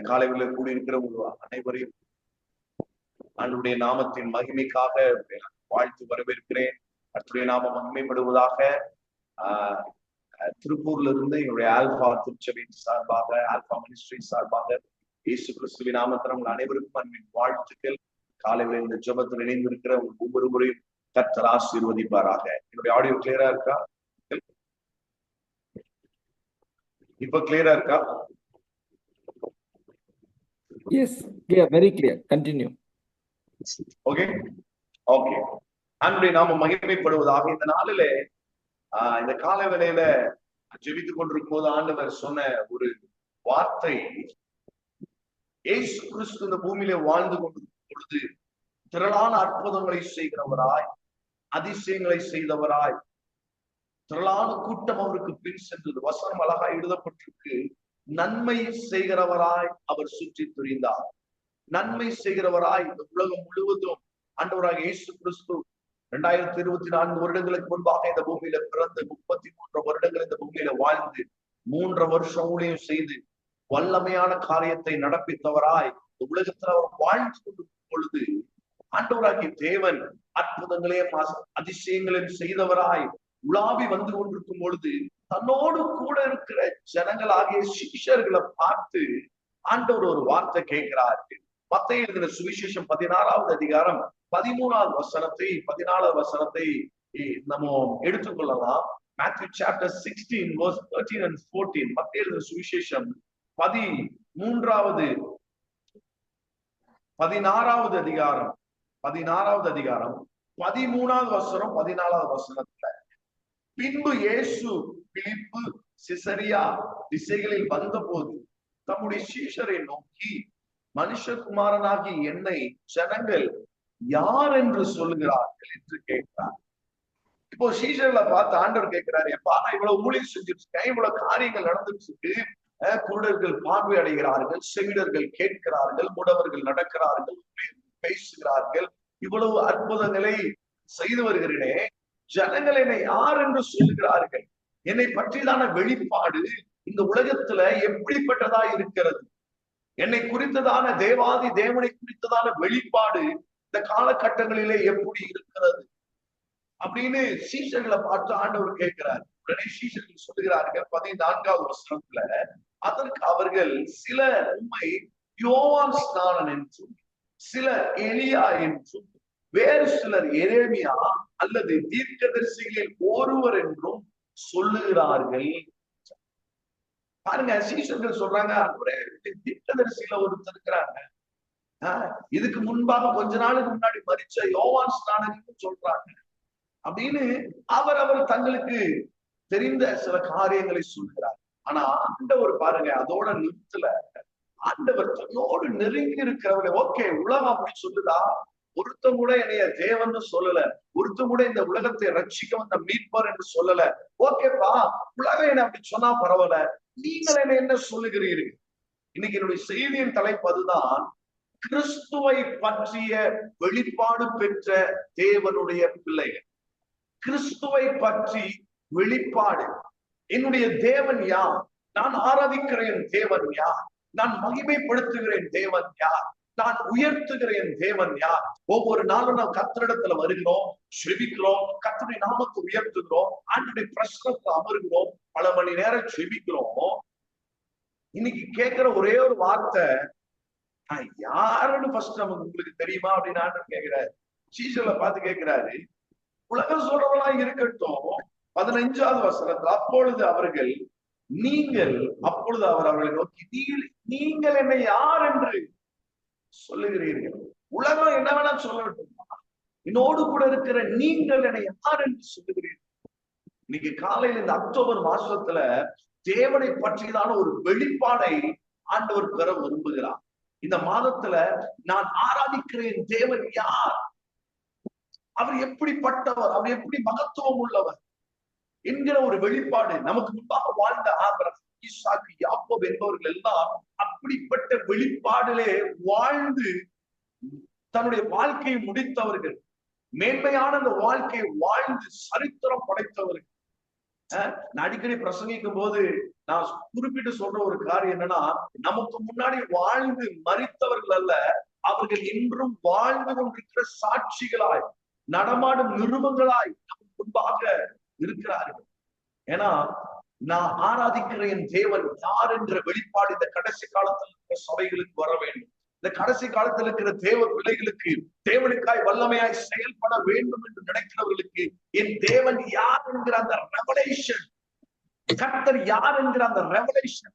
காலையில் கூடியிருக்கிற அனைவரையும் ஆண்டவருடைய நாமத்தின் மகிமைக்காக வாழ்த்து வரவேற்கிறேன். கர்த்தருடைய நாமம் மகிமைப்படுவதாக. திருப்பூர்ல இருந்து எங்களுடைய ஆல்பா திருச்சபையின் சார்பாக, ஆல்பா மினிஸ்ட்ரி சார்பாக இயேசு கிறிஸ்துவின் நாமத்தில் அனைவருக்கும் அன்பின் வாழ்த்துக்கள். காலையில் இந்த ஜெபத்தில் இணைந்திருக்கிற ஒவ்வொருவரையும் கர்த்தர் ஆசீர்வதிப்பாராக. என்னுடைய ஆடியோ கிளியரா இருக்கா? இப்ப கிளியரா இருக்கா? Yes, clear, very clear. Continue. Okay. அன்றைய நாம மகிமைப்படுவதாக. இந்த நாளிலே இந்த கால வேளையில ஜெபித்துக் கொண்டிருக்கும் போது ஆண்டவர் சொன்ன ஒரு வார்த்தை, இயேசு கிறிஸ்து இந்த பூமியில வாழ்ந்து கொண்டிருக்கும் பொழுது திரளான அற்புதங்களை செய்கிறவராய், அதிசயங்களை செய்தவராய், திரளான கூட்டம் அவருக்கு பின் சென்றது. வசனம் அழகா எழுதப்பட்டிருக்கு. நன்மை செய்கிறவராய் அவர் சுற்றி திரிந்தார். நன்மை செய்கிறவராய் இந்த உலகம் முழுவதும் ஆண்டவராக இயேசு கிறிஸ்து 2024 வருடங்களுக்கு முன்பாக இந்த பூமியில பிறந்து 33 வருடங்கள் இந்த பூமியில வாழ்ந்து 3 வருஷம் ஊழியம் செய்து வல்லமையான காரியத்தை நடப்பித்தவராய் இந்த உலகத்துல அவர் வாழ்ந்து கொண்டிருக்கும் பொழுது ஆண்டவராகிய தேவன் அற்புதங்களையும் அதிசயங்களையும் செய்தவராய் உலாவி வந்து கொண்டிருக்கும் பொழுது தன்னோடு கூட இருக்கிற ஜனங்களாகிய சிஷ்யர்களை பார்த்து ஆண்டவர் ஒரு வார்த்தை கேட்கிறார்கள். மத்தேயு எழுதின சுவிசேஷம் 16வது அதிகாரம் 13வது வசனத்தை 14வது வசனத்தை நம்ம எடுத்துக்கொள்ளலாம். Matthew chapter 16 verse 13 and 14. மத்தேயு எழுதின சுவிசேஷம் 16வது அதிகாரம் 13வது வசனம் 14வது வசனத்துல, பின்பு இயேசு பிலிப்பு சிசரியா திசைகளில் வந்தபோது தம்முடைய சீஷரை நோக்கி, மனுஷகுமாரனாகி என்னை ஜனங்கள் யார் என்று சொல்லுகிறார்கள் என்று கேட்கிறார். இப்போ சீஷர்களை பார்த்து ஆண்டவர் கேட்கிறாரு, எப்பா நான் இவ்வளவு ஊழியம் செஞ்சுட்டு இருக்கேன், இவ்வளவு காரியங்கள் நடந்துட்டு இருக்கு, குருடர்கள் பார்வை அடைகிறார்கள், செவிடர்கள் கேட்கிறார்கள், முடவர்கள் நடக்கிறார்கள், பேசுகிறார்கள், இவ்வளவு அற்புதங்களை செய்து வருகிறேனே, ஜனங்கள் என்னை யார் என்று சொல்லுகிறார்கள்? என்னை பற்றிதான வெளிப்பாடு இந்த உலகத்துல எப்படிப்பட்டதா இருக்கிறது? என்னை குறித்ததான தேவாதி தேவனை குறித்ததான வெளிப்பாடு இந்த காலகட்டங்களிலே எப்படி இருக்கிறது அப்படின்னு சீஷர்களை பார்த்து ஆண்டவர் கேட்கிறார். உடனே சீஷர்கள் சொல்லுகிறார்கள் 14வது வசனத்துல, அதற்கு அவர்கள் சில உண்மை யோவான் ஸ்நானன் என்றும், சில எலியா என்றும், வேறு சிலர் எரேமியா அல்லது தீர்க்கதரிசிகளில் ஒருவர் என்றும் சொல்லுகிறார்கள். பாருங்க, சீஷர்கள் சொல்றாங்க, தீர்க்கதரிசியில ஒருத்தர் இருக்கிறாங்க, இதுக்கு முன்பாக கொஞ்ச நாளுக்கு முன்னாடி மரிச்ச யோவான் ஸ்நானன் சொல்றாங்க அப்படின்னு அவர் தங்களுக்கு தெரிந்த சில காரியங்களை சொல்கிறார். ஆனா ஆண்டவர் பாருங்க அதோட நிறுத்தல. ஆண்டவர் தன்னோடு நெருங்கி இருக்கிறவரை, ஓகே உலகம் அப்படி சொல்லுதா, ஒருத்தம் கூட என்னைய தேவன் சொல்லல, ஒருத்தம் கூட இந்த உலகத்தை ரட்சிக்க வந்த மீட்பார் என்று சொல்லல, ஓகேப்பா உலகம் என்ன அப்படி சொன்னா பரவாயில்ல, நீங்கள் என்ன சொல்லுகிறீர்கள்? இன்னைக்கு என்னுடைய செய்தியின் தலைப்பு அதுதான், கிறிஸ்துவை பற்றிய வெளிப்பாடு பெற்ற தேவனுடைய பிள்ளைகள். கிறிஸ்துவை பற்றி வெளிப்பாடு. என்னுடைய தேவன் யார்? நான் ஆராதிக்கிறேன் தேவன் யார்? நான் மகிமைப்படுத்துகிறேன் தேவன் யார்? நான் உயர்த்துகிறேன் தேவன் யார்? ஒவ்வொரு நாளும் நாம் கர்த்தரிடத்துல வருகிறோம், செபிக்கிறோம், கர்த்தருடைய நாமத்தை உயர்த்துகிறோம், ஆண்டவருடைய பிரசன்னத்துல அமருகிறோம், பல மணி நேரம் செபிக்கிறோம். இன்னைக்கு கேட்கிற ஒரே ஒரு வார்த்தை, யாருன்னு ஃபர்ஸ்ட் நமக்கு உங்களுக்கு தெரியுமா அப்படின்னு ஆண்டவர் கேட்கிறாரு. சீஷர்களை பார்த்து கேட்கிறாரு. உலகம் சொல்றவெல்லாம் இருக்கட்டும். 15வது வசனத்துல, அப்பொழுது அவர் அவர்களை நோக்கி, நீங்கள் என்னை யார் என்று சொல்லுகிறீர்கள்? உலகம் என்ன வேணா சொல்லட்டும், என்னோடு கூட இருக்கிற நீங்கள் என்னை யார் என்று சொல்லுகிறீர்கள்? இன்னைக்கு காலையில் இந்த அக்டோபர் மாசத்துல தேவனை பற்றியதான ஒரு வெளிப்பாடை ஆண்டவர் பெற விரும்புகிறார். இந்த மாதத்துல நான் ஆராதிக்கிறேன் தேவன் யார், அவர் எப்படிப்பட்டவர், அவர் எப்படி மகத்துவம் உள்ளவர் என்கிற ஒரு வெளிப்பாடு. நமக்கு முன்பாக வாழ்ந்த ஆபிரகாம், ஈசாக்கு, யாக்கோபு என்பவர்கள் எல்லாம் அப்படிப்பட்ட வெளிப்பாடிலே வாழ்ந்து தன்னுடைய வாழ்க்கையை முடித்தவர்கள், மேன்மையான அந்த வாழ்க்கையை வாழ்ந்து சரித்திரம் படைத்தவர்கள். நான் அடிக்கடி பிரசங்கிக்கும் போது நான் குறிப்பிட்டு சொல்ற ஒரு காரியம் என்னன்னா, நமக்கு முன்னாடி வாழ்ந்து மரித்தவர்கள் அல்ல, அவர்கள் இன்றும் வாழ்ந்து கொண்டிருக்கிற சாட்சிகளாய், நடமாடும் நிருபங்களாய் நமக்கு முன்பாக இருக்கிறார்கள். ஏன்னா நான் ஆராதிக்கிற என் தேவன் யார் என்ற வெளிப்பாடு இந்த கடைசி காலத்தில் இருக்கிற சபைகளுக்கு வர வேண்டும். இந்த கடைசி காலத்தில் இருக்கிற தேவ பிள்ளைகளுக்கு, தேவனுக்காய் வல்லமையாய் செயல்பட வேண்டும் என்று நினைக்கிறவர்களுக்கு என் தேவன் யார் என்கிற அந்த ரெவலேஷன், கர்த்தர் யார் என்கிற அந்த ரெவலேஷன்,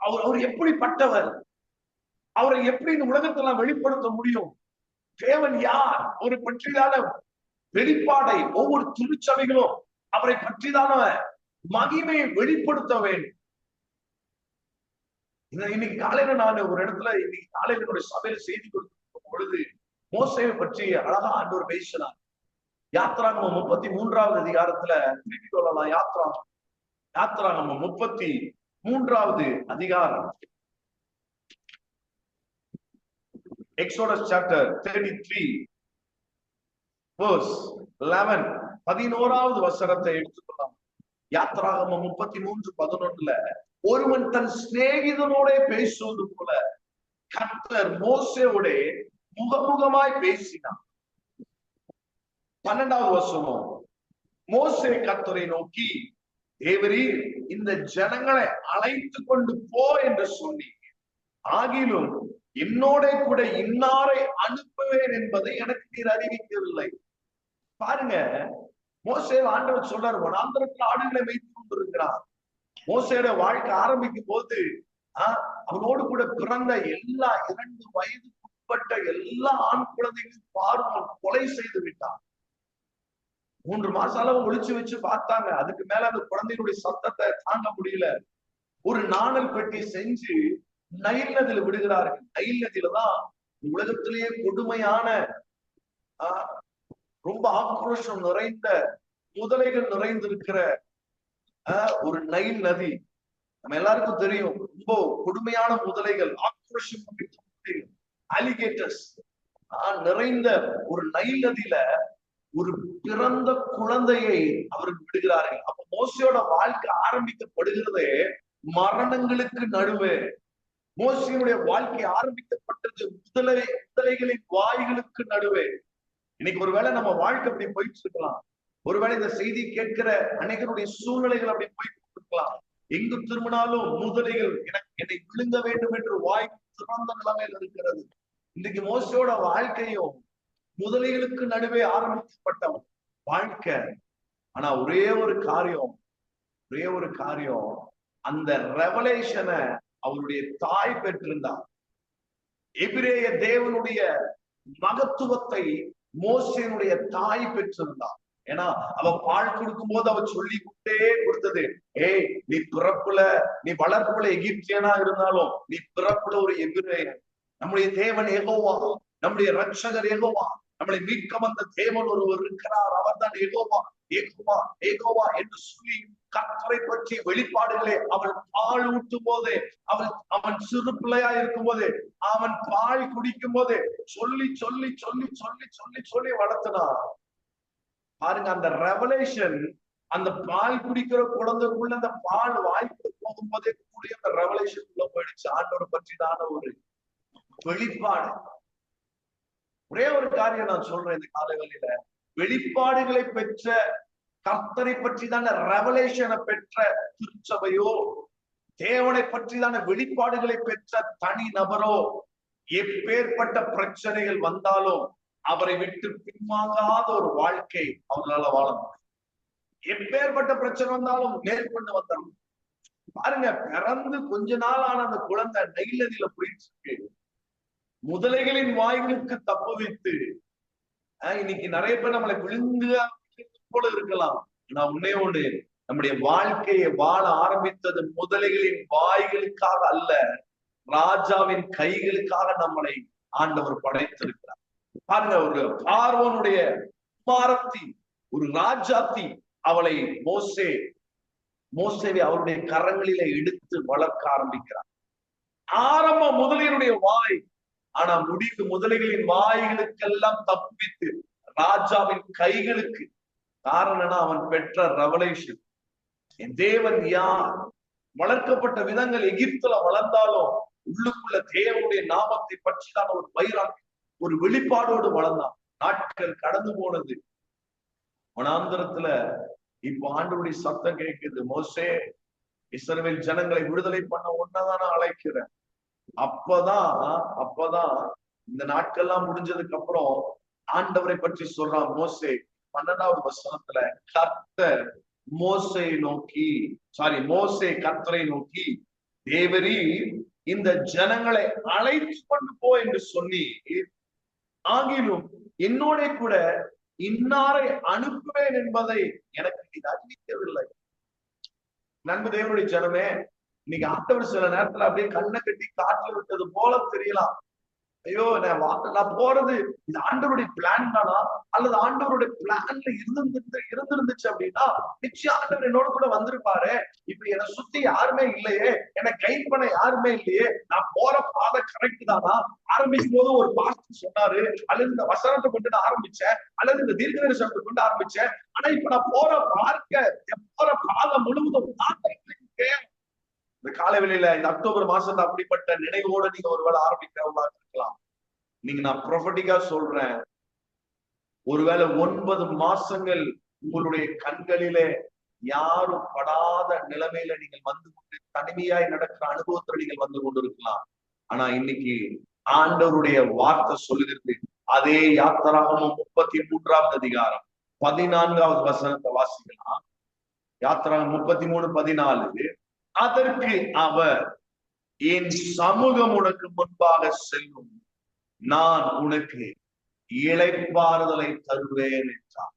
அவர் எப்படிப்பட்டவர், அவரை எப்படி இந்த உலகத்துல வெளிப்படுத்த முடியும், தேவன் யார், அவரை பற்றிதான வெளிப்பாடை ஒவ்வொரு திருச்சபைகளும் அவரை பற்றிதான மகிமையை வெளிப்படுத்த வேண்டும். இன்னைக்கு காலையில நான் ஒரு இடத்துல, இன்னைக்கு காலையில என்னுடைய சபையில செய்தி கொடுக்கும் பொழுது மோசேவை பற்றி அழகா ஆண்டவர் பேசினார். யாத்ராகமம் 33வது அதிகாரத்துல திருப்பி சொல்லலாம். யாத்ராகமம் 33வது அதிகாரம், எக்ஸோடஸ் சாப்டர் 33 verse 11, 11வது வசனத்தை எடுத்துக்கொள்ளலாம். யாத்ராகமம் 33:11 ஒருவன் தன் சிநேகிதனோட பேசுவது போல கர்த்தர் மோசேயோட முகமுகமாய் பேசினார். 12வது வசனம், மோசே கர்த்தரை நோக்கி, தேவரீர் இந்த ஜனங்களை அழைத்து கொண்டு போ என்று சொன்னீங்க, ஆகிலும் என்னோட கூட இன்னாரை அனுப்புவேன் என்பதை எனக்கு நீர் அறிவிக்கவில்லை. பாருங்க, மோசே ஆண்டவர் சொல்றார், வனாந்தரத்தில் ஆடுகளை வைத்து கொண்டிருக்கிறார். மோசேயோட வாழ்க்கை ஆரம்பிக்கும் போது அவனோடு கூட பிறந்த எல்லா 2 வயதுக்குட்பட்ட எல்லா ஆண் குழந்தைகளையும் பார்வோன் கொலை செய்து விட்டான். 3 மாசம் அளவு ஒளிச்சு வச்சு பார்த்தாங்க. அதுக்கு மேல அந்த குழந்தைகளுடைய சத்தத்தை தாங்க முடியல. ஒரு நாணல் பெட்டி செஞ்சு நைல் நதியில விடுகிறார்கள். நைல் நதியில தான் உலகத்திலேயே கொடுமையான ரொம்ப ஆக்ரோஷம் நிறைந்த முதலைகள் நிறைந்திருக்கிற ஒரு நைல் நதி. நம்ம எல்லாருக்கும் தெரியும், ரொம்ப கொடுமையான முதலைகள், ஆக்ரோஷம் அலிகேட்டர்ஸ் நிறைந்த ஒரு நைல் நதியில ஒரு பிறந்த குழந்தையை அவர்கள் விடுகிறார்கள். அப்ப மோசையோட வாழ்க்கை ஆரம்பிக்கப்படுகிறதே மரணங்களுக்கு நடுவே. மோசையினுடைய வாழ்க்கை ஆரம்பிக்கப்பட்டது முதலைகளின் வாய்களுக்கு நடுவே. இன்னைக்கு ஒருவேளை நம்ம வாழ்க்கை அப்படி போயிட்டு இருக்கலாம். ஒருவேளை இந்த செய்தி கேட்கிற அனைவருடைய சூழ்நிலைகள் அப்படி போயிட்டு இருக்கலாம். எங்கு திரும்பினாலும் முதலைகள் என்னை விழுங்க வேண்டும் என்று வாய் திறந்த நிலைமையில் இருக்கிறது. இன்னைக்கு மோசையோட வாழ்க்கையும் முதலைகளுக்கு நடுவே ஆரம்பிக்கப்பட்ட வாழ்க்கை. ஆனா ஒரே ஒரு காரியம், அந்த ரெவலேஷனை அவருடைய தாய் பெற்றிருந்தார். எபிரேய தேவனுடைய மகத்துவத்தை மோசேனுடைய தாய் பெற்றிருந்தார். ஏன்னா அவ பால் கொடுக்கும் போது அவ சொல்லி கொண்டே கொடுத்தது, ஏய் நீ வளர்ப்புல எகிப்தியனா இருந்தாலும் நீ பிறப்புல ஒரு எபிரேயன். நம்முடைய தேவன் யெகோவா, நம்முடைய ரட்சகர் யெகோவா, நம்மளை மீட்க வந்த தேவன் ஒருவர் இருக்கிறார், அவர் தான் யெகோவா என்று சொல்லி கர்த்தரை பற்றிய வெளிப்பாடுகளே அவள் பால் ஊட்டும் போதே, அவன் சிறு பிள்ளையா இருக்கும் போதே, அவன் பால் குடிக்கும் போதே சொல்லி சொல்லி சொல்லி சொல்லி சொல்லி சொல்லி வளர்த்தனார். பாருங்க, அந்த ரெவலேஷன் அந்த பால் குடிக்கிற குழந்தைக்குள்ள அந்த பால் வாய்ப்பு போகும்போதே கூடிய அந்த ரெவலேஷன் உள்ள போயிடுச்சு. ஆண்டோட பற்றிதான ஒரு வெளிப்பாடு. ஒரே ஒரு காரியம் நான் சொல்றேன் இந்த காலவெளியில, வெளிப்பாடுகளை பெற்ற கர்த்தரை பற்றிதான ரெவலேஷனை பெற்ற திருச்சபையோ, தேவனை பற்றிதான வெளிப்பாடுகளை பெற்ற தனி நபரோ, எப்பேற்பட்ட பிரச்சனைகள் வந்தாலும் அவரை விட்டு பின்வாங்காத ஒரு வாழ்க்கை அவங்களால வாழ முடியும். எப்பேற்பட்ட பிரச்சனை வந்தாலும் நேர்கொண்டு வந்தாலும். பாருங்க, பிறந்து கொஞ்ச நாள் ஆன அந்த குழந்தை நைல் நதியில போயிட்டு இருக்கு. முதலைகளின் வாய்களுக்கு தப்பு வைத்து இன்னைக்கு நிறைய பேர் நம்மளை விழுந்து போல இருக்கலாம். நான் உன்னே ஒன்று, நம்முடைய வாழ்க்கையை வாழ ஆரம்பித்தது முதலைகளின் வாய்களுக்காக அல்ல, ராஜாவின் கைகளுக்காக நம்மளை ஆண்டவர் படைத்திருக்கிறார். பாருங்க, ஒரு பார்வோனுடைய குமாரத்தி, ஒரு ராஜாத்தி, அவளை மோசேவை அவருடைய கரங்களிலே எடுத்து வளர்க்க ஆரம்பிக்கிறார். ஆரம்ப முதலையினுடைய வாய், ஆனா முடிவு முதலைகளின் வாய்களுக்கெல்லாம் தப்பித்து ராஜாவின் கைகளுக்கு. காரணம்னா அவன் பெற்ற ரெவலேஷன், என் தேவன் யார், வளர்க்கப்பட்ட விதங்கள் எகிப்துல வளர்ந்தாலும் உள்ளுக்குள்ள தேவனுடைய நாமத்தை பற்றியான ஒரு வைராக்கியம், ஒரு வெளிப்பாடோடு வளர்ந்தான். நாட்கள் கடந்து போனது. வனாந்தரத்துல இப்போ ஆண்டவருடைய சத்தம் கேட்குது, மோசே இஸ்ரவேல் ஜனங்களை விடுதலை பண்ண ஒன்னதான அழைக்கிறேன். அப்பதான் இந்த நாட்கள்லாம் முடிஞ்சதுக்கு அப்புறம் ஆண்டவரை பற்றி சொல்றான் மோசே. 12வது வசனத்துல கர்த்தர் மோசே கர்த்தரை நோக்கி, தேவரீ இந்த ஜனங்களை அழைத்து கொண்டு போ என்று சொல்லி, ஆகிலும் என்னோட கூட இன்னாரை அனுப்புவேன் என்பதை எனக்கு இது அறிவிக்கவில்லை. நண்பு தேவனுடைய ஜனமே, இன்னைக்கு ஆண்டவர் சில நேரத்துல அப்படியே கண்ணை கட்டி காட்டில் விட்டது போல தெரியலாம். ஐயோ நான் போறது இது ஆண்டவருடைய பிளான் தானா, அல்லது ஆண்டவருடைய பிளான்ல இருந்திருந்துச்சு அப்படின்னா நிச்சயம் ஆண்டவர் என்னோட கூட வந்திருப்பாரு. இப்ப என்னை சுத்தி யாருமே இல்லையே, என்னை கைட் பண்ண யாருமே இல்லையே, நான் போற பாதை கரெக்ட் தானா? ஆரம்பிக்கும் போது ஒரு பாஸ்டர் சொன்னாரு, அல்லது இந்த வசனத்தை கொண்டு நான் ஆரம்பிச்சேன், அல்லது இந்த தீர்க்க தரிசனத்தை கொண்டு ஆரம்பிச்சேன். ஆனா இப்ப நான் போற பாதை முழுவதும் இந்த காலவெளியில இந்த அக்டோபர் மாசத்துல அப்படிப்பட்ட நினைவோட நீங்க ஒருவேளை ஆரம்பிக்கிறவங்களா இருக்கலாம். நீங்க நான் ப்ரொபட்டிக்கா சொல்றேன், ஒருவேளை 9 மாசங்கள் உங்களுடைய கண்களிலே யாரும் படாத நிலைமையில நீங்கள் வந்து கொண்டு தனிமையாய் நடக்கிற அனுபவத்துல நீங்கள் வந்து கொண்டு இருக்கலாம். ஆனா இன்னைக்கு ஆண்டவருடைய வார்த்தை சொல்லுகிறது, அதே யாத்திராகமம் 33வது அதிகாரம் 14வது வசனத்தை வாசிக்கலாம். யாத்திராகம் 33:14. அதற்கு அவர், என் சமூகம் உனக்கு முன்பாக செல்லும், நான் உனக்கு இளைப்பாறுதலை தருவேன் என்றார்.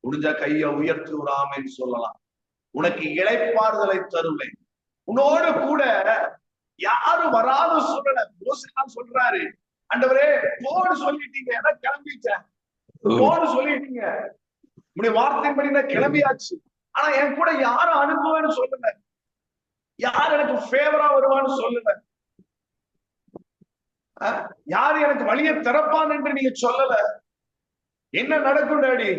முடிஞ்ச கைய உயர்த்தி ஒரு ஆமென் சொல்லலாம். உனக்கு இளைப்பாறுதலை தருவேன். உன்னோடு கூட யாரும் வராத சொல்லல. மோசேதான் சொல்றாரு, ஆண்டவரே போன்னு சொல்லிட்டீங்க, ஏன்னா கிளம்பிட்டேன், போன்னு சொல்லிட்டீங்க, உடைய வார்த்தையின்படி நான் கிளம்பியாச்சு. ஆனா என் கூட யாரும் அனுப்புவேன்னு சொல்லுங்க, யார் எனக்கு ஃபேவரா வருவான்னு சொல்லுங்க, யாரு எனக்கு வழியை திறப்பான் என்று நீங்க சொல்லல. என்ன நடக்கும் டாடி?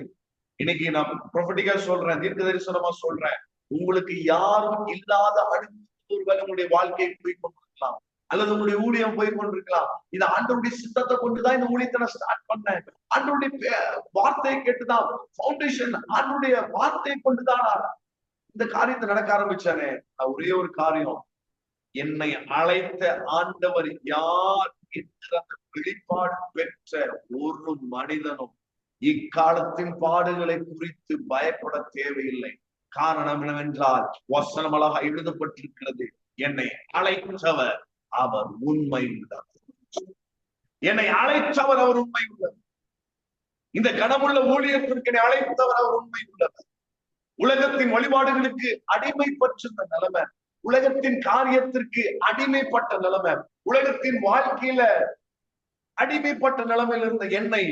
இன்னைக்கு நான் ப்ரொபட்டிக்கா சொல்றேன், தீர்க்க தரிசனமா சொல்றேன், உங்களுக்கு யாரும் இல்லாத அனுபவம் ஒருவேளை உங்களுடைய வாழ்க்கையை போய் கொண்டிருக்கலாம், அல்லது உங்களுடைய ஊழியம் போய் கொண்டிருக்கலாம். இது ஆண்டவருடைய சித்தத்தை கொண்டுதான் இந்த ஊழியத்தை நான் ஸ்டார்ட் பண்ணேன். ஆண்டவருடைய வார்த்தையை கேட்டுதான் ஃபவுண்டேஷன், ஆண்டவருடைய வார்த்தையை கொண்டுதான் இந்த காரியத்தை நடக்க ஆரம்பிச்சானே. ஒரே ஒரு காரியம், என்னை அழைத்த ஆண்டவர் யார் என்ற வெளிப்பாடு பெற்ற ஒரு மனிதனும் இக்காலத்தின் பாடுகளை குறித்து பயப்பட தேவையில்லை. காரணம் என்னவென்றால் வசனமழகாக எழுதப்பட்டிருக்கிறது, என்னை அழைத்தவர் அவர் உண்மை உள்ளவர். என்னை அழைத்தவர் அவர் உண்மை உள்ளவர். இந்த கனமுள்ள ஊழியத்திற்கு என்னை அழைத்தவர் அவர் உண்மை உள்ளவர். உலகத்தின் வழிபாடுகளுக்கு அடிமைப்பட்டிருந்த நிலைமை, உலகத்தின் காரியத்திற்கு அடிமைப்பட்ட நிலைமை, உலகத்தின் வாழ்க்கையில அடிமைப்பட்ட நிலைமையில் இருந்த என்னை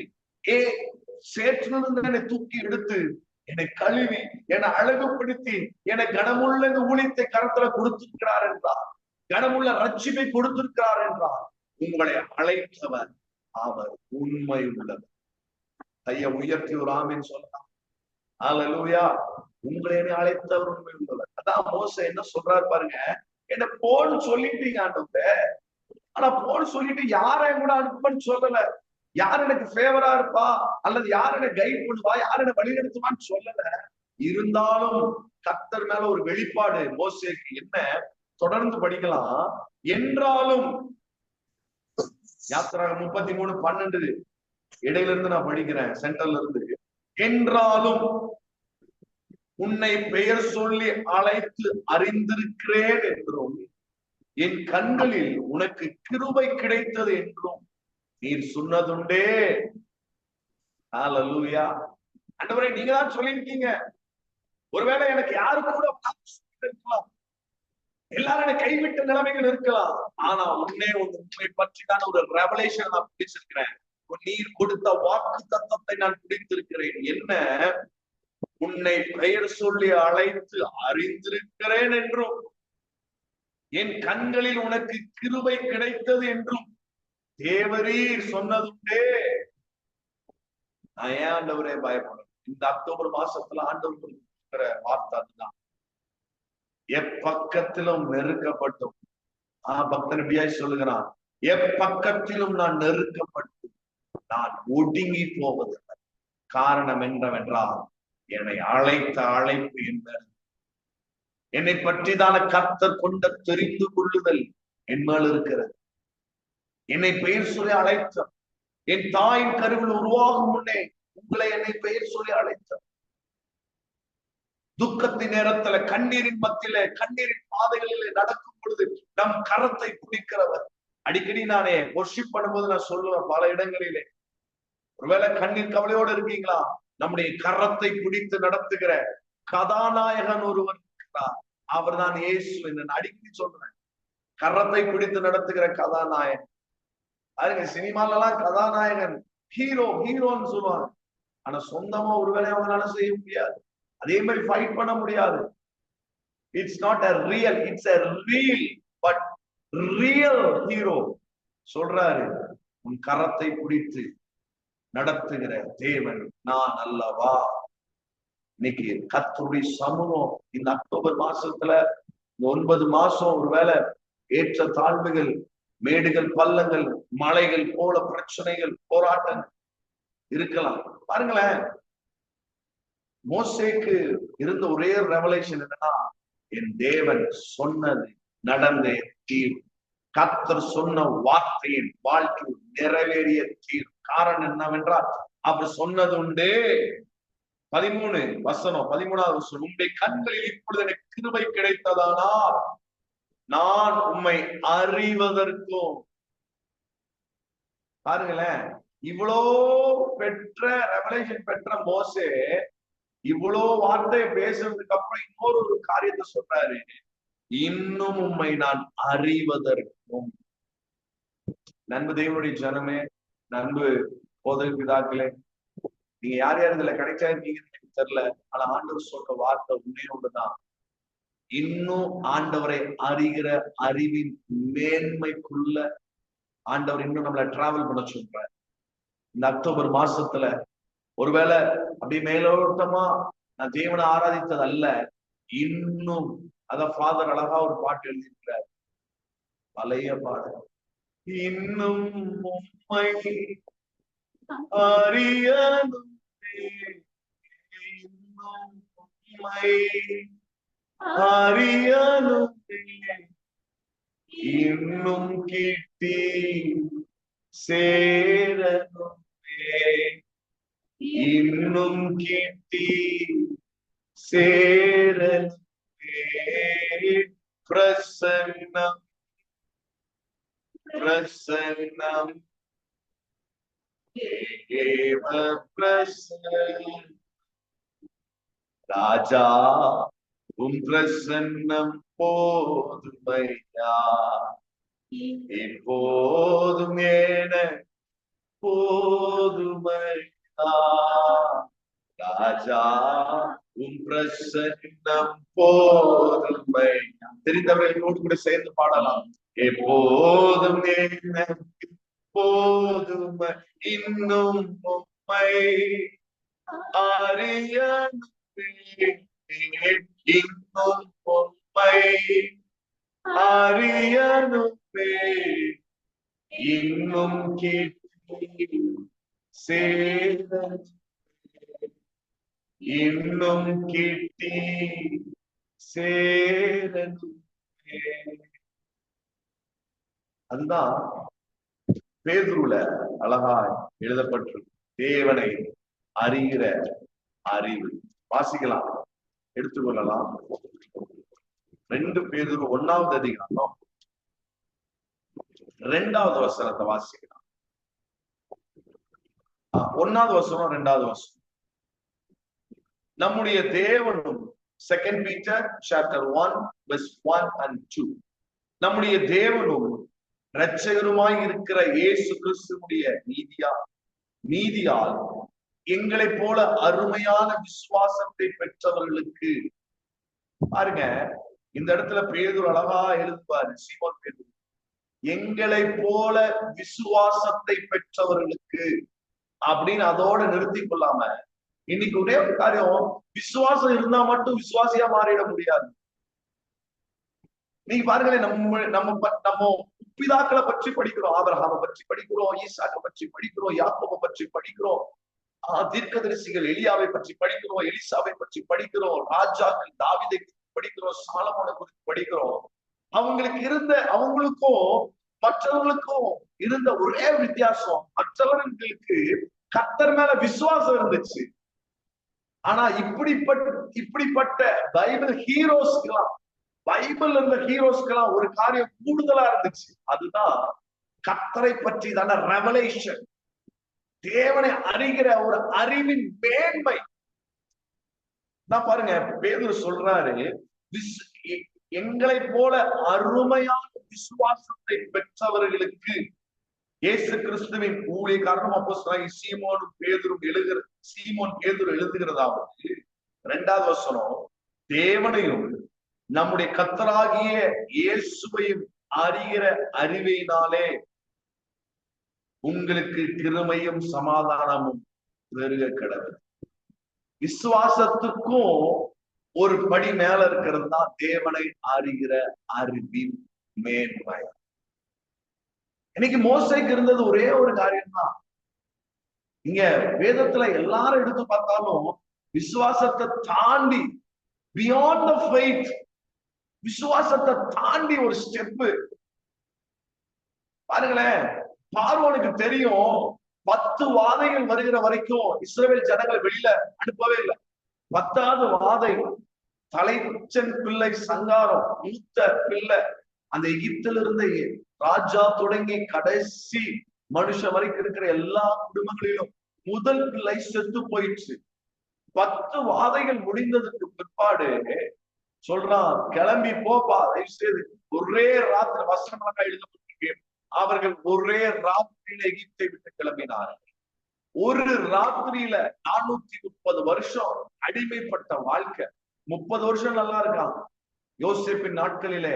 சேற்றிலிருந்து என்னை தூக்கி எடுத்து என்னை கழுவி என்னை அழகுபடுத்தி என்னை கனமுள்ள இந்த ஊழியத்தை கரத்துல கொடுத்திருக்கிறார் என்றார், கனமுள்ள ரட்சிப்பை கொடுத்திருக்கிறார் என்றார். உங்களை அழைத்தவர் அவர் உண்மை உள்ளவர். கைய உயர்த்தி ஒரு ஆமென் சொல்லலாம். அல்லேலூயா. உங்களை அழைத்தவர் உண்மை உள்ளவர். அதான் மோசே என்ன சொல்றாரு பாருங்க, என்ன போன்னு சொல்லிட்டீங்க ஆண்டவரே, ஆனா போன்னு சொல்லிட்டு யாரையும் கூட அனுப்புன்னு சொல்லல, யார் எனக்கு ஃபேவரா இருப்பா அல்லது யார் என்ன கைட் பண்ணுவா, யார் என்ன வழிநடத்துவான்னு சொல்லல. இருந்தாலும் கர்த்தர் மேல ஒரு வெளிப்பாடு மோசேக்கு. என்ன? தொடர்ந்து படிக்கலாம். என்றாலும் யாத்திராகம் 33:12 இடையில இருந்து நான் படிக்கிறேன், சென்டர்ல இருந்து. என்றாலும் உன்னை பெயர் சொல்லி அழைத்து அறிந்திருக்கிறேன் என்றும் என் கண்களில் உனக்கு கிருபை கிடைத்தது என்றும் நீர் சொன்னதுண்டே. அல்லேலூயா. ஆண்டவரே நீங்க தான் சொல்லியிருக்கீங்க. ஒருவேளை எனக்கு யாரு கூட இருக்கலாம், எல்லாரும் என்னை கைவிட்ட நிலைமைகள் இருக்கலாம், ஆனா உண்மை பற்றிதான் ஒரு ரெவலேஷன் நான் பிடிச்சிருக்கிறேன். நீர் கொடுத்த வாக்கு தத்தத்தை நான் பிடித்திருக்கிறேன். என்ன? உன்னை பெயர் சொல்லி அழைத்து அறிந்திருக்கிறேன் என்றும் என் கண்களில் உனக்கு கிருபை கிடைத்தது என்றும் தேவரீர் சொன்னதுண்டே. நான் ஏன் ஆண்டவரே பயப்படும்? இந்த அக்டோபர் மாசத்துல ஆண்டவர் வார்த்தை அதுதான். எப்பக்கத்திலும் நெருக்கப்பட்டும். பக்தன் இப்படியாய் சொல்லுகிறான், எப்பக்கத்திலும் நான் நெருக்கப்பட்டு நான் ஒடுங்கி போவதில்லை. காரணம் என்னவென்றால் என்னை அழைத்த அழைப்பு என்ன, என்னை பற்றிதான கர்த்தர் கொண்ட தெரிந்து கொள்ளுதல் என் மேல் இருக்கிறது. என்னை பெயர் சொல்லி அழைத்தார். என் தாயின் கருவில் உருவாகும் முன்னே உங்களை என்னை பெயர் சொல்லி அழைத்தார். துக்கத்தின் நேரத்துல, கண்ணீரின் மத்தியில, கண்ணீரின் பாதைகளிலே நடக்கும் பொழுது நம் கரத்தை பிடிக்கிறவர். அடிக்கடி நானே வொர்ஷிப் பண்ணும்போது நான் சொல்லுவேன் பல இடங்களிலே, ஒருவேளை கண்ணீர் கவலையோடு இருக்கீங்களா, நம்முடைய கரத்தை பிடித்து நடத்துகிற கதாநாயகன் ஒருவர் இருக்கிறார். அவர் தான் இயேசு என்று அடிக்கடி சொல்றேன். கரத்தை பிடித்து நடத்துகிற கதாநாயகன். பாருங்க, சினிமாலெல்லாம் கதாநாயகன் ஹீரோன்னு சொல்லுவாங்க. ஆனா சொந்தமா ஒருவேளை அவங்களால செய்ய முடியாது. அதே மாதிரி ஃபைட் பண்ண முடியாது. It's not a real, it's a real but real hero. சொல்றாரு, உன் கரத்தை பிடித்து நடத்துகிற தேவன் நான் அல்லவா. இன்னைக்கு கர்த்தருடைய சமூகம் இந்த அக்டோபர் மாசத்துல 9 மாசம் ஒருவேளை ஏற்ற தாழ்வுகள், மேடுகள், பள்ளங்கள், மலைகள் போல பிரச்சனைகள், போராட்டங்கள் இருக்கலாம். பாருங்களேன், மோசேக்கு இருந்த ஒரே ரெவலேஷன் என்னன்னா, என் தேவன் சொன்னது நடந்தே தீர். கர்த்தர் சொன்ன வார்த்தையின் வாழ்க்கையில் நிறைவேறிய தீர். காரணம் என்னவென்றால் அவர் சொன்னது உண்டே. 13வது வசனம் உம்முடைய கண்களில் இப்பொழுது எனக்கு கிருபை கிடைத்ததானால் நான் உம்மை அறிவதற்கும். பாருங்களேன், இவ்வளோ பெற்ற ரெவலேஷன் பெற்ற மோசே இவ்வளோ வார்த்தையை பேசுறதுக்கு அப்புறம் இன்னொரு ஒரு காரியத்தை சொல்றாரு, இன்னும் உம்மை நான் அறிவதற்கும். நண்பு தேவனுடைய ஜனமே, நண்பு போதக பிதாக்களே, நீங்க யார் யார் இதுல கிடைச்சா இருக்கீங்கன்னு எனக்கு தெரியல. ஆனா ஆண்டவர் சொல்ற வார்த்தை உண்மையோடுதான். இன்னும் ஆண்டவரை அறிகிற அறிவின் மேன்மைக்குள்ள ஆண்டவர் இன்னும் நம்மளை டிராவல் பண்ண சொல்றாரு. இந்த அக்டோபர் மாசத்துல ஒருவேளை அப்படி மேலோட்டமா நான் தேவனை ஆராதித்தது அல்ல, இன்னும் அத ஃபாதர் அழகா ஒரு பாட்டு எழுதியிருக்கிறார், பழைய பாடல். இன்னும் உம்மை அறியனும், இன்னும் உம்மை அறியனும், இன்னும் கிட்டி சேரனும், இன்னும் கிட்டி சேரனும், பிரசன்னம் பிரசன்னம் தேவ பிரசன்னம். ராஜா உம் பிரசன்னம் போதுமையா, இப்போதும் என போதுமையா. ராஜா உம் பிரசன்னம் போதுமையா. தெரிந்தவர்கள் என்னோடு கூட சேர்ந்து பாடலாம். எப்போதும் எனக்கு போதுமை, இன்னும் உம்மை அறியனும், இன்னும் உம்மை அறியனும், இன்னும் கிட்டி சேரனும், இன்னும் கிட்டி சேரனும். அதுதான் பேதுருல அழகா எழுதப்பட்டிருக்கு, தேவனை அறிகிற அறிவு. வாசிக்கலாம், எடுத்துக்கொள்ளலாம். 2 பேதுரு 1வது அதிகாரம் 2வது வசனத்தை வாசிக்கலாம். 1வது வசனம் 2வது வசனம். நம்முடைய தேவனும் 2 Peter chapter 1 verse 1 and 2. நம்முடைய தேவனும் இரட்சகருமாய் இருக்கிற இயேசு கிறிஸ்துவுடைய நீதியால் எங்களை போல அருமையான விசுவாசத்தை பெற்றவர்களுக்கு. பாருங்க, இந்த இடத்துல பேதுரு அழகா எழுதுவாரு, சீமோன் பேதுரு, எங்களை போல விசுவாசத்தை பெற்றவர்களுக்கு அப்படின்னு அதோட நிறுத்தி கொள்ளாம, இன்னைக்கு ஒரே ஒரு காரியம், விசுவாசம் இருந்தா மட்டும் விசுவாசியா மாறிட முடியாது. நீங்க பாருங்களேன், நம்ம பிதாக்களை பற்றி படிக்கிறோம், ஆபிரகாமை பற்றி படிக்கிறோம், ஈசாக்கை பற்றி படிக்கிறோம், யாக்கோபை பற்றி படிக்கிறோம், தீர்க்கதரிசிகள் எலியாவை பற்றி படிக்கிறோம், எலிசாவை பற்றி படிக்கிறோம், ராஜாக்கள் தாவீதை படிக்கிறோம், சாலமோனை குறித்து படிக்கிறோம். அவங்களுக்கும் மற்றவர்களுக்கும் இருந்த ஒரே வித்தியாசம், மற்றவர்களுக்கு கர்த்தர் மேல விசுவாசம் இருந்துச்சு. ஆனா இப்படிப்பட்ட பைபிள் இருந்த ஹீரோஸ்க்கெல்லாம் ஒரு காரியம் கூடுதலா இருந்துச்சு. அதுதான் கர்த்தரை பற்றி தான ரெவலேஷன், தேவனை அறிகிற ஒரு அறிவின் மேன்மை. நான் பாருங்க, பேதுரு சொல்றாரு, எங்களை போல அருமையான விசுவாசத்தை பெற்றவர்களுக்கு இயேசு கிறிஸ்துவின் ஊழியக்காரனும் அப்போஸ்தலனாகிய சீமோன் பேதுரு எழுதுகிறதாவது, 2வது வசனம், தேவனையும் நம்முடைய கர்த்தராகிய இயேசுவையும் அறிகிற அறிவினாலே உங்களுக்கு கிருபையும் சமாதானமும் பெருக கடவுள். விசுவாசத்துக்கும் ஒரு படி மேல இருக்கிறது தான் தேவனை அறிகிற அறிவின் மேன்மை. இன்னைக்கு மோசேக்கு இருந்தது ஒரே ஒரு காரியம் தான். இங்க வேதத்துல எல்லாரும் எடுத்து பார்த்தாலும் விசுவாசத்தை தாண்டி, பியாண்ட் த ஃபெய்த், விசுவாசத்தை தாண்டி ஒரு ஸ்டெப். பாருங்களேன், பார்வோனுக்கு தெரியும் 10 வாதைகள் வருகிற வரைக்கும் இஸ்ரவேல் ஜனங்களை வெளியில அனுப்பவே இல்லை. 10வது வாதை, தலைச்சன் பிள்ளை சங்காரம், மூத்த பிள்ளை, அந்த எகிப்தில இருந்த ராஜா தொடங்கி கடைசி மனுஷன் வரைக்கும் இருக்கிற எல்லா குடும்பங்களிலும் முதல் பிள்ளை செத்து போயிடுச்சு. 10 வாதைகள் முடிந்ததுக்கு பிற்பாடு சொல்றான், கிளம்பி போப்பா, ஒரே ராத்திரி, வசனமாக எழுதப்பட்டிருக்கு, அவர்கள் ஒரே ராத்திரியில எகிப்தை விட்டு கிளம்பினார்கள். ஒரு ராத்திரியில 430 வருஷம் அடிமைப்பட்ட வாழ்க்கை. 30 வருஷம் நல்லா இருக்கான். யோசேப்பின் நாட்களிலே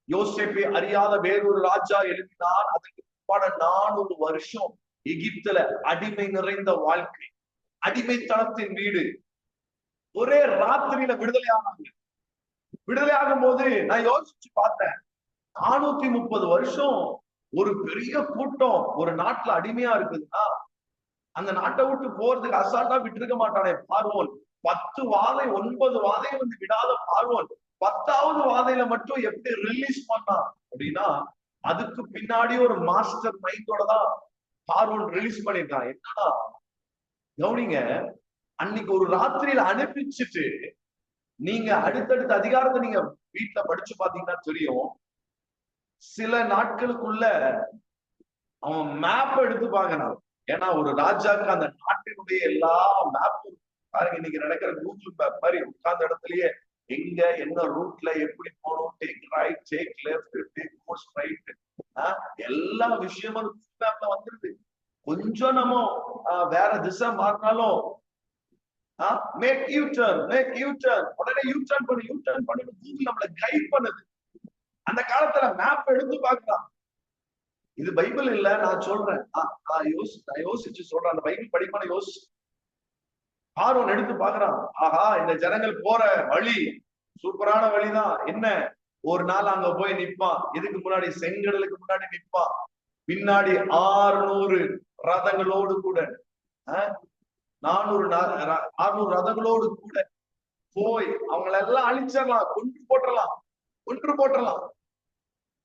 யோசேப்பை அறியாத வேறொரு ராஜா எழுப்பினார். அதுக்கு 400 வருஷம் எகிப்துல அடிமை நிறைந்த வாழ்க்கை, அடிமைத்தனத்தின் வீடு. ஒரே ராத்திரியில விடுதலை ஆனாங்க. விடுதலை ஆகும் போது நான் யோசிச்சு பார்த்தேன், 430 வருஷம் ஒரு பெரிய கூட்டம் ஒரு நாட்டுல அடிமையா இருக்குதுன்னா, அந்த நாட்டை விட்டு போறதுக்கு அசால்ட்டா விட்டுருக்க மாட்டானே பார்வோன். 10 வாதை 9 வாதையை வந்து விடாத பார்வோன் 10வது வாதையில மட்டும் எப்படி ரிலீஸ் பண்ணான் அப்படின்னா, அதுக்கு பின்னாடி ஒரு மாஸ்டர் மைண்டோட தான் பார்வோன் ரிலீஸ் பண்ணிருக்கான். என்னன்னா, கவனிங்க, அன்னைக்கு ஒரு ராத்திரியில அனுப்பிச்சுட்டு நீங்க அடுத்தடுத்த அதிகாரத்தை நீங்க வீட்டுல படிச்சு பாத்தீங்கன்னா தெரியும். சில நாட்களுக்குள்ள அவன் மேப் எடுத்து பாக்கணும். ஏன்னா ஒரு ராஜாக்கு அந்த நாட்டினுடைய எல்லா மேப்பும் பாருங்க, இன்னைக்கு நடக்கிற கூகுள் மேப் மாதிரி உட்கார்ந்த இடத்துலயே எங்க என்ன ரூட்ல எப்படி போகணும், take right, take left, take most right, எல்லா விஷயமும் மேப்ல வந்துருது. கொஞ்சம் நம்ம வேற திசை மாறினாலும் மேக் யூ டர்ன், உடனே யூ டர்ன் பண்ணு கூகுள் நம்மளை கைட் பண்ணுது. அந்த காலத்துல மேப் எடுத்து பார்க்கலாம். இது பைபிள் இல்ல, நான் சொல்றேன், நான் யோசிச்சு சொல்றேன். அந்த பைபிள் படிப்பான யோசிச்சு பார்வோன் எடுத்து பாக்குறான். ஆஹா, இந்த ஜனங்கள் போற வழி சூப்பரான வழிதான். என்ன, ஒரு நாள் அங்க போய் நிப்பான். இதுக்கு முன்னாடி செங்கடலுக்கு முன்னாடி நிப்பான். பின்னாடி 600 ரதங்களோடு கூட 600 ரதங்களோடு கூட போய் அவங்களை எல்லாம் அழிச்சிடலாம், கொன்று போட்டுடலாம்,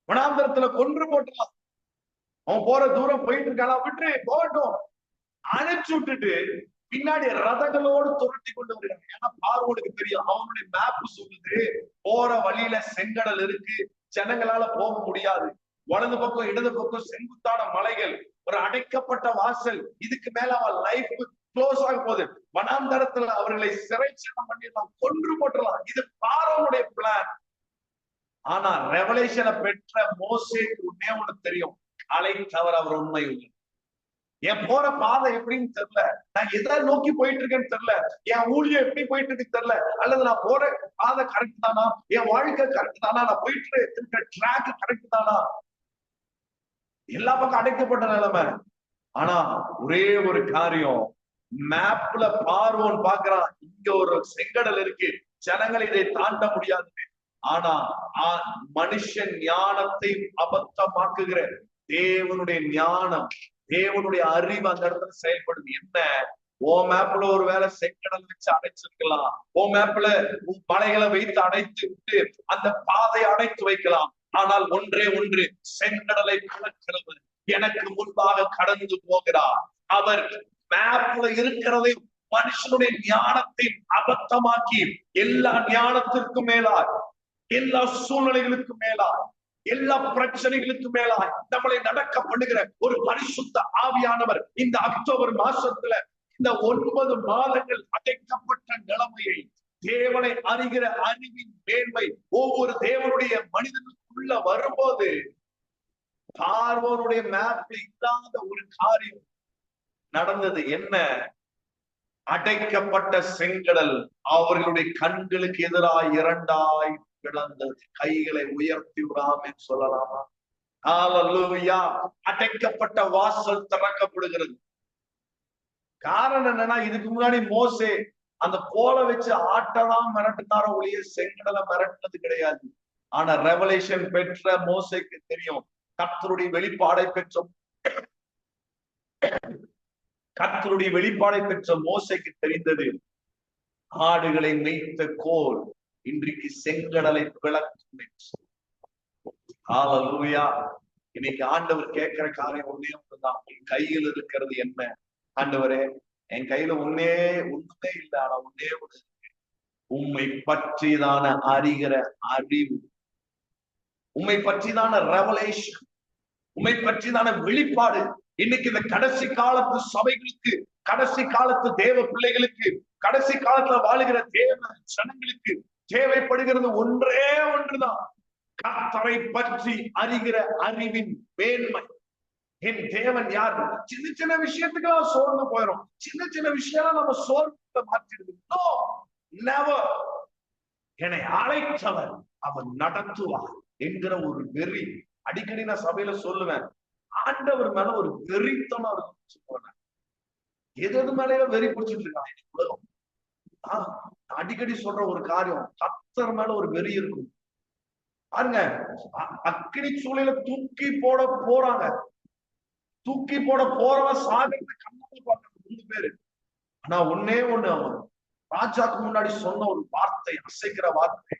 வனாந்தரத்துல கொன்று போட்டுடலாம். அவன் போற தூரம் போயிட்டு இருக்கானா, விட்டு போகட்டும், அணைச்சு விட்டுட்டு பின்னாடி ரதங்களோடு துரட்டி கொண்டு வருகிறாங்க. ஏன்னா பார்வோனுக்கு தெரியும், அவனுடைய மேப் சொல்லுது போற வழியில செங்கடல் இருக்கு, ஜனங்களால போக முடியாது. வலது பக்கம் இடது பக்கம் செங்குத்தான மலைகள், ஒரு அடைக்கப்பட்ட வாசல். இதுக்கு மேல அவன் லைஃப் க்ளோஸ் ஆக போகுது. வனாந்தரத்துல அவர்களை சிறைச்சேதம் பண்ணிடலாம், கொன்று போட்டலாம். இது பார்வோனுடைய பிளான். ஆனா ரெவலேஷனை பெற்ற மோசேக்கு உடனே ஒண்ணு தெரியும், அழைத்தவர் அவர் உண்மை உள்ள. என் போற பாதை எப்படின்னு தெரியல, நான் எதை நோக்கி போயிட்டு இருக்கேன்னு தெரியல, என் ஊழியம் எப்படி போயிட்டு இருக்கு தெரியல, அல்லது நான் போற பாதை கரெக்ட் தானா, என் வாழ்க்கை கரெக்ட் தானா, நான் போயிட்டு இருக்க ட்ராக் கரெக்ட் தானா. எல்லா பக்கம் அடைக்கப்பட்ட நிலைமை. ஆனா ஒரே ஒரு காரியம், மேப்ல பார்வோன் பாக்குறான், இங்க ஒரு செங்கடல் இருக்கு, ஜனங்கள் இதை தாண்ட முடியாது. ஆனா மனுஷன் ஞானத்தை அபத்தமாக்குகிற தேவனுடைய ஞானம், தேவனுடைய அறிவு அந்த இடத்துல செயல்படுது. என்ன, ஓ மேப்ல ஒரு வேலை செங்கடல் வச்சு அடைச்சிருக்கலாம், ஓ மேப்ல மலைகளை வைத்து அடைத்து விட்டு அந்த பாதையை அடைத்து வைக்கலாம். ஆனால் ஒன்றே ஒன்று, செங்கடலை கடக்கிறவர் எனக்கு முன்பாக கடந்து போகிறார். அவர் மேப்ல இருக்கிறதை மனுஷனுடைய ஞானத்தை அபத்தமாக்கி எல்லா ஞானத்திற்கும் மேலாய், எல்லா சூழ்நிலைகளுக்கும் மேலாய், எல்லா பிரச்சனைகளுக்கும் மேலாய் நம்மளை நடக்க பண்ணுகிற ஒரு பரிசுத்த ஆவியானவர் இந்த அக்டோபர் மாசத்துல இந்த 9 மாதங்கள் அடைக்கப்பட்ட நிலைமையை, தேவனை அறிகிற அறிவின் மேன்மை ஒவ்வொரு தேவனுடைய மனிதனுக்குள்ள வரும்போது பார்வோனுடைய மேப்ல இல்லாத ஒரு காரியம் நடந்தது. என்ன, அடைக்கப்பட்ட செங்கடல் அவர்களுடைய கண்களுக்கு எதிராய் இரண்டாய் கிடந்தது. கைகளை உயர்த்தி விடாமல் சொல்லலாமா? ஹல்லேலூயா. அடைக்கப்பட்ட வாசல் திறக்கப்படுகிறது. காரணம் என்னன்னா, இதுக்கு முன்னாடி மோசே அந்த கோலை வச்சு ஆட்டலாம் மிரட்டினார ஒழிய செங்கடலை மிரட்டினது கிடையாது. ஆனா ரெவலேஷன் பெற்ற மோசேக்கு தெரியும், கர்த்தருடைய வெளிப்பாடை பெற்ற மோசேக்கு தெரிந்தது, ஆடுகளை மேய்த்த கோல் இன்றைக்கு செங்கடலை விளக்கும். ஹல்லேலூயா. இன்னைக்கு ஆண்டவர் கேட்கிற காரியம் ஒன்னே ஒன்றுதான், என் கையில் இருக்கிறது என்ன? ஆண்டவரே, என் கையில ஒண்ணுமே இல்லை, ஆனா ஒன்னே ஒண்ணு, உம்மை பற்றிதான அறிகிற அறிவு, உம்மை பற்றிதான ரெவலேஷன், உம்மை பற்றிதான வெளிப்பாடு. இன்னைக்கு இந்த கடைசி காலத்து சபைகளுக்கு, கடைசி காலத்து தேவ பிள்ளைகளுக்கு, கடைசி காலத்துல வாழுகிற தேவ ஜனங்களுக்கு தேவைப்படுகிறது ஒன்றே ஒன்றுதான், கர்த்தரை பற்றி அறிகிற அறிவின் மேன்மை. என் தேவன் யார்? சின்ன சின்ன விஷயத்துக்கு சோர்ந்து போயிடும், சின்ன சின்ன விஷயம் நம்ம சோர்ந்து மாற்றிடுது. No, never. என்னை அழைத்தவர் அவர் நடத்துவார் என்கிற ஒரு வெறி. அடிக்கடி நான் சபையில சொல்லுவேன், ஆண்டவர் மேல ஒரு வெறித்தனம் இருக்குன்னு சொல்லுவேன். எது மேலேயோ வெறி பிடிச்சிட்டு இருக்காங்க உலகம். அடிக்கடி சொல்ற ஒரு காரியம், கர்த்தர் மேல ஒரு வெறி இருக்கும். பாருங்க, அக்கினி சூளையில தூக்கி போட போறாங்க, தூக்கி போட போறவன் சாகிறத கண்ணால பார்க்கறது 3 பேரு. ஆனா ஒன்னே ஒண்ணு, அவன் ராஜாக்கு முன்னாடி சொன்ன ஒரு வார்த்தை, அசைக்கிற வார்த்தை,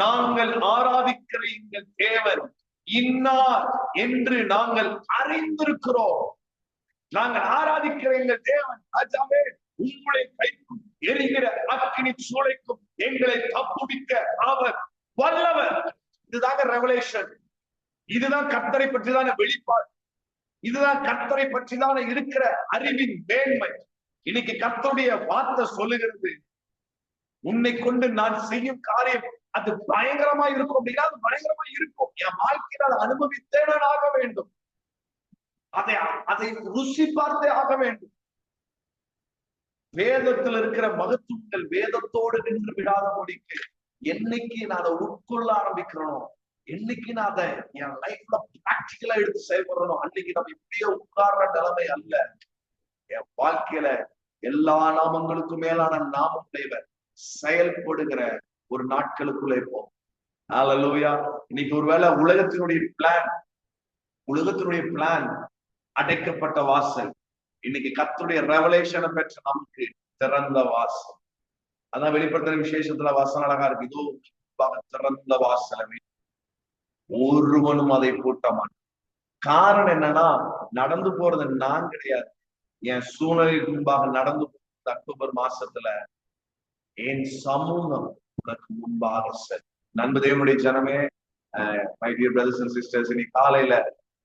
நாங்கள் ஆராதிக்கிற எங்கள் தேவன் இன்னார் என்று நாங்கள் அறிந்திருக்கிறோம். நாங்கள் ஆராதிக்கிற எங்கள் தேவன் ராஜாவே, உங்களுடைய கைக்கும் எரிகிற அக்கினி சூளைக்கும் எங்களை தப்புவிக்க அவர் வல்லவர். இதுதாங்க ரெவலேஷன், இதுதான் கர்த்தரை பற்றிதான வெளிப்பாடு, இதுதான் கர்த்தரை பற்றிதான இருக்கிற அறிவின் மேன்மை. இன்னைக்கு கர்த்தருடைய வார்த்தை சொல்லுகிறது, உன்னை கொண்டு நான் செய்யும் காரியம் அது பயங்கரமா இருக்கும் அப்படின்னா அது பயங்கரமா இருக்கும். என் வாழ்க்கையில் அதை அனுபவித்தேன் ஆக வேண்டும், அதை ருசி பார்த்தே ஆக வேண்டும். வேதத்தில் இருக்கிற மகத்துவங்கள் வேதத்தோடு நின்று விடாத முடிக்கு என்னைக்கு நான் அதை உட்கொள்ள ஆரம்பிக்கிறோம், என்னைக்கு நான் அதை என் லைஃப்ல பிராக்டிக்கலா எடுத்து செயல்படணும், அன்னைக்கு நம்ம இப்படியே உட்கார்ற நிலைமை அல்ல. என் வாழ்க்கையில எல்லா நாமங்களுக்கும் மேலான நாமமுடையவர் செயல்படுகிற ஒரு நாட்களுக்குள்ள இருப்போம். ஹல்லேலூயா. இன்னைக்கு ஒருவேளை உலகத்தினுடைய பிளான் அடைக்கப்பட்ட வாசல், இன்னைக்கு கர்த்தருடைய ரெவலேஷனை பெற்ற நமக்கு திறந்த வாசல். அதான் வெளிப்படுத்துற விசேஷத்துல வாசல் அழகா இருக்கு, இதோ திறந்த வாசலமே, ஒருவனும் அதை பூட்ட மாட்டான். காரணம் என்னன்னா, நடந்து போறது நான் கிடையாது, என் சூழ்நிலைக்கு முன்பாக நடந்து போறது அக்டோபர் மாசத்துல என் சமூகம் உனக்கு முன்பாக செல். நண்பு தேவனுடைய ஜனமே, my dear brothers and sisters, இன்னைக்கு காலையில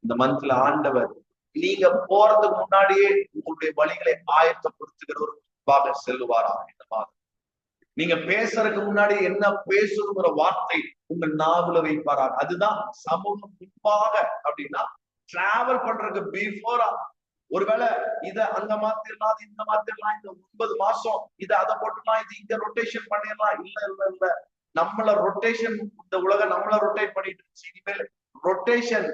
இந்த மந்த்ல ஆண்டவர் நீங்க போறதுக்கு முன்னாடியே உங்களுடைய வழிகளை ஆயத்தப்படுத்துகிற ஒரு முன்பாக செல்லுவாரா இந்த மாதம். நீங்க பேசுறதுக்கு முன்னாடி என்ன பேசணுங்கிற வார்த்தை உங்க நாவுல வைப்பாராங்க. அதுதான் சமூகம் முன்பாக. அப்படின்னா டிராவல் பண்றதுக்கு பிஃபோரா, ஒருவேளை இத அங்க மாத்திரலாம், இந்த மாத்திரலாம், இந்த 9 மாசம் இதை அதை போட்டுலாம், இது இங்க ரொட்டேஷன் பண்ணிடலாம். இல்ல, நம்மள ரொட்டேஷன், இந்த உலகம் நம்மள ரொட்டேட் பண்ணிட்டு இருந்துச்சு. இனிமேல் ரொட்டேஷன்,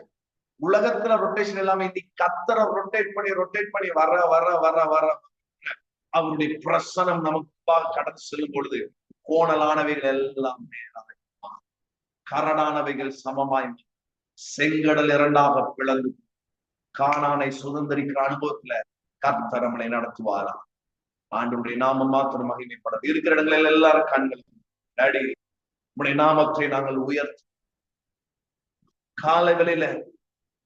உலகத்துல ரொட்டேஷன் எல்லாமே இன்னைக்கு கர்த்தரை ரொட்டேட் பண்ணி வர அவருடைய பிரசனம் நமக்கு கடந்து செல்லும் பொழுது கோணலானவைகள் எல்லாம் கரடானவைகள் சமமாய் செங்கடல் இரண்டாக பிளந்து கானானை சுதந்திரிக்கிற அனுபவத்துல கர்த்தர் நம்மளை நடத்துவாரா. ஆண்டவருடைய நாமம் மாத்திரம் மகிமைப்படும். இருக்கிற இடங்களில் எல்லாரும் கண்கள் டாடி உடைய நாமத்தை நாங்கள் உயர்த்த காலைகளில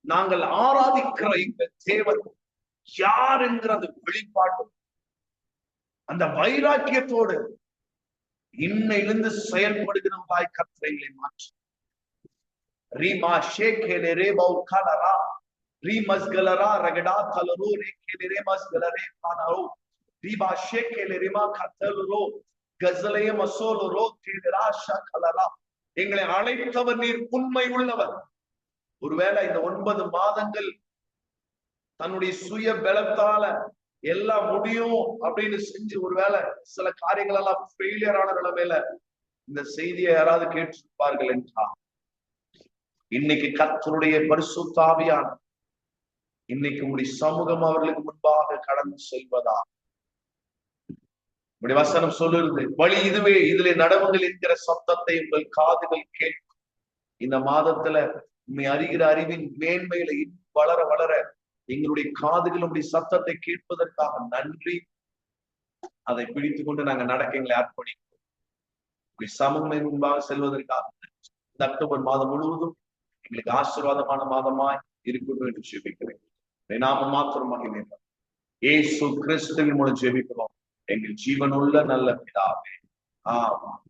நாங்கள் ஆராதிக்கிற இந்த தேவன் யார் என்கிற அந்த வெளிப்பாட்டு அந்த வைராக்கியத்தோடு இன்னையிலிருந்து செயல்படுகிறவர்களாய் கர்த்தரை மாற்று. ரீமா ஷேகேலே ரேபௌ கலரா ரீமஸ்கலரா ரகடா தலரோ ரேகேலே ரேமஸ்கலரே பானரோ ரீபா ஷேகேலே ரிமா கத்தலரோ கஸலே மசோலரோ தேரா ஷகலரா. எங்களை அழைத்தவர் நீர் உண்மை உள்ளவர். ஒருவேளை இந்த 9 மாதங்கள் தன்னுடைய சுய பலத்தால எல்லாம் முடியும் அப்படின்னு செஞ்சு ஒருவேளை சில காரியங்கள் எல்லாம் ஃபெயிலியர் ஆன நிலைமையில இந்த செய்தியை யாராவது கேட்டிருப்பார்கள் என்றால், இன்னைக்கு கர்த்தருடைய பரிசுத்த ஆவியான இன்னைக்கு உங்களுடைய சமூகம் அவர்களுக்கு முன்பாக கடந்து செல்வதா. உங்களுடைய வசனம் சொல்லுறது வழி இதுவே, இதிலே நடவுங்கள் என்கிற சத்தத்தை உங்கள் காதுகள் கேட்கும். இந்த மாதத்துல உண்மை அறிகிற அறிவின் மேன்மையில வளர வளர எங்களுடைய காதுகள் உங்களுடைய சத்தத்தை கேட்பதற்காக நன்றி. அதை பிடித்துக் கொண்டு நாங்க நடக்க எங்களை அர்ப்பணிக்கிறோம். சமூகமை முன்பாக செல்வதற்காக இந்த அக்டோபர் மாதம் முழுவதும் எங்களுக்கு ஆசீர்வாதமான மாதமாய் இருக்கணும் என்று ஜெபிக்கிறேன். நாம மாத்திரம் மகிமைப்படும். இயேசு கிறிஸ்துவின் மூலம் ஜெபிக்கிறோம் எங்கள் ஜீவனுள்ள நல்ல பிதாவே. ஆமென்.